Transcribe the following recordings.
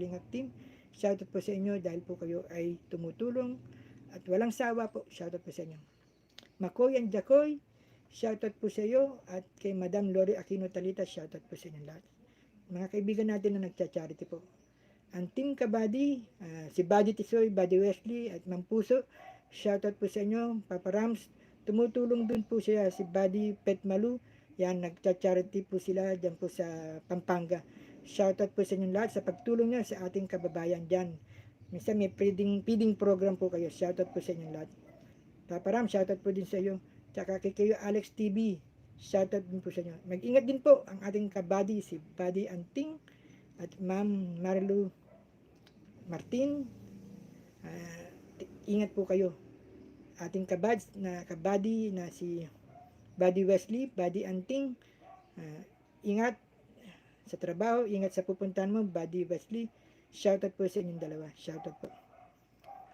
Kalingap team. Shoutout po sa inyo dahil po kayo ay tumutulong at walang sawa po. Shoutout po sa inyo. Makoy and Jacoy, shoutout po sa iyo at kay Madam Lori Aquino Talita, shoutout po sa inyo lahat. Mga kaibigan natin na nagcha-charity po. Ang Team Kabady, si Buddy Tisoy, Buddy Wesley at Mang Puso, shoutout po sa inyo. Papa Rams, tumutulong dun po siya, si Buddy Petmalu, yan, nagcha-charity po sila dyan po sa Pampanga. Shoutout po sa inyo lahat sa pagtulong niya sa ating kababayan dyan. Minsan may feeding program po kayo. Shoutout po sa inyo lahat. Papa Ram, shoutout po din sa iyo. Tsaka kay kayo Alex TV, shoutout din po sa inyo. Mag-ingat din po ang ating kabady, si Buddy Anting at Ma'am Marilu Martin. Ingat po kayo. Ating kabady na si Buddy Wesley, Buddy Anting. Ingat sa trabaho, ingat sa pupuntahan mo, Buddy Wesley. Shoutout po sa inyong dalawa. Shoutout po.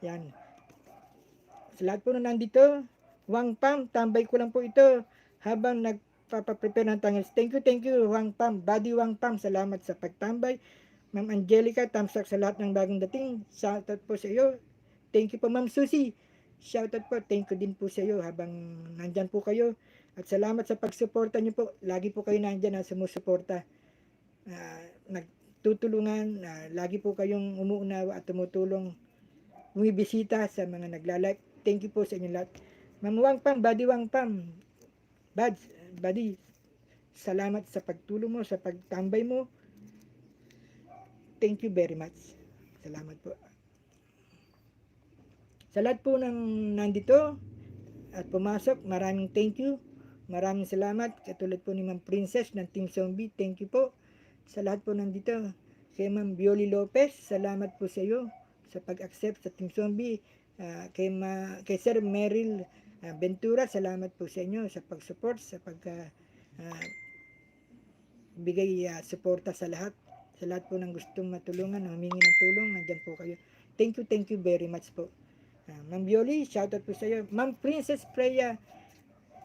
Yan. Sa lahat po na nandito, Wang Pam, tambay ko lang po ito habang nagpapaprepare ng tangis. Thank you, Wang Pam. Buddy Wang Pam, salamat sa pagtambay. Ma'am Angelica, thumbs up sa lahat ng bagong dating. Shoutout po sa iyo. Thank you po, Ma'am Susie. Shoutout po, thank you din po sa iyo habang nandyan po kayo. At salamat sa pagsuporta niyo po. Lagi po kayo nandyan na sumusuporta. Nagtutulungan, lagi po kayong umuunawa at tumutulong, bumibisita sa mga naglalike. Thank you po sa inyo lahat. Ma'am Wang Pam, Buddy Wang Pam, Buddy, salamat sa pagtulong mo, sa pagtambay mo. Thank you very much. Salamat po. Sa lahat po ng nandito at pumasok, maraming thank you. Maraming salamat. Katulad po ni Ma'am Princess ng Team Zombie, thank you po. Sa lahat po nandito, kay Ma'am Bioli Lopez, salamat po sa iyo sa pag-accept sa Team Zombie. Kay Sir Merrill Ventura, salamat po sa inyo sa pag-support, sa bigay suporta sa lahat po ng gustong matulungan, humingi ng tulong, nandyan po kayo. Thank you very much po. Ma'am Bioli, shoutout po sa iyo. Ma'am Princess Freya,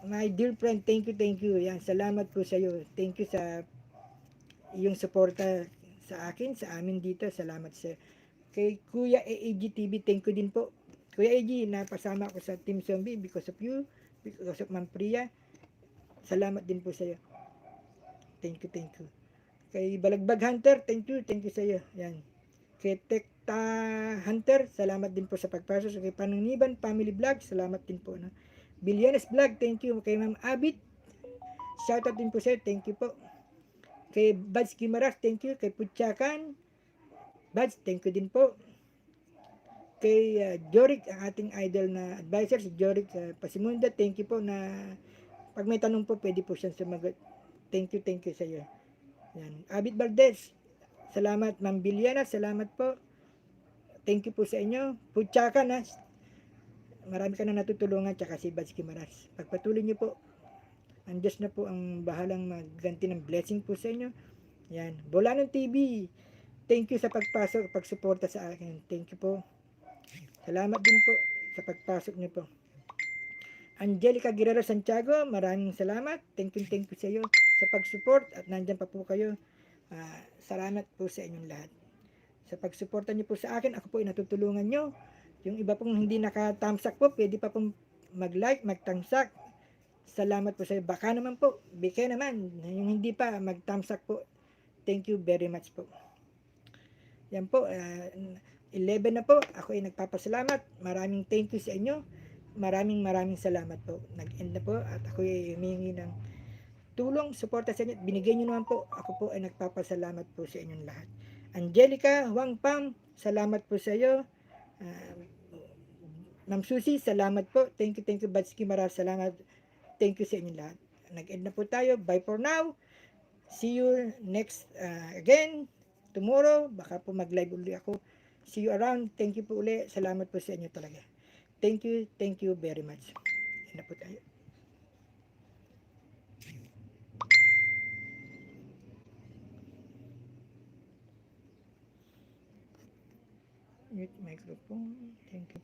my dear friend, thank you. Yan, salamat po sa iyo. Thank you sa iyong suporta sa akin, sa amin dito. Salamat sa kay Kuya AAG TV, thank you din po. Kuya AG, napasama ako sa Team Zombie because of you, because of Ma'am Priya. Salamat din po sa iyo. Thank you. Kay Balagbag Hunter, thank you sa iyo. Yan. Kay Tekta Hunter, salamat din po sa pagpasok. Kay Panuniban Family Vlog, salamat din po. No? Bilyanes Vlog, thank you. Kay Ma'am Abit, shoutout din po sa iyo, thank you po. Kay Bads Kimaras, thank you. Kay Putsakan, Bads, thank you din po. Kay Jorik, ang ating idol na advisor, si Jorik Pasimunda, thank you po na pag may tanong po, pwede po siyang sumagot. Thank you sa iyo. Yan. Abit Valdez, salamat. Ma'am Biliana, salamat po. Thank you po sa inyo. Putsakan, marami ka na natutulungan, tsaka si Bads Kimaras. Pagpatuloy niyo po. Ang Diyos na po ang bahalang magganti ng blessing po sa inyo. Yan. Bolanon TV, thank you sa pagpasok, pagsuporta sa akin. Thank you po. Salamat din po sa pagpasok niyo po. Angelica Guerrero Santiago, maraming salamat. Thank you sa iyo sa pag-support at nandyan pa po kayo. Salamat po sa inyong lahat. Sa pagsuporta niyo po sa akin, ako po ay natutulungan niyo. Yung iba pong hindi nakatamsak po, pwede pa pong mag-like, magtamsak. Salamat po sa iyo. Baka naman po, bigay naman. Yung hindi pa, magtamsak po. Thank you very much po. Yan po, 11 na po. Ako ay nagpapasalamat. Maraming thank you sa inyo. Maraming salamat po. Nag-end na po at ako ay humingi ng tulong, suporta sa inyo. Binigay nyo naman po. Ako po ay nagpapasalamat po sa inyong lahat. Angelica Wang Pam, salamat po sa iyo. Ma'am Susie, salamat po. Thank you Batsky Mara, salamat. Thank you sa inyong lahat. Nag-end na po tayo. Bye for now. See you next again tomorrow. Baka po mag-live ulit ako. See you around. Thank you po ulit. Salamat po sa inyo talaga. Thank you very much. Yan na po tayo. Mute microphone. Thank you.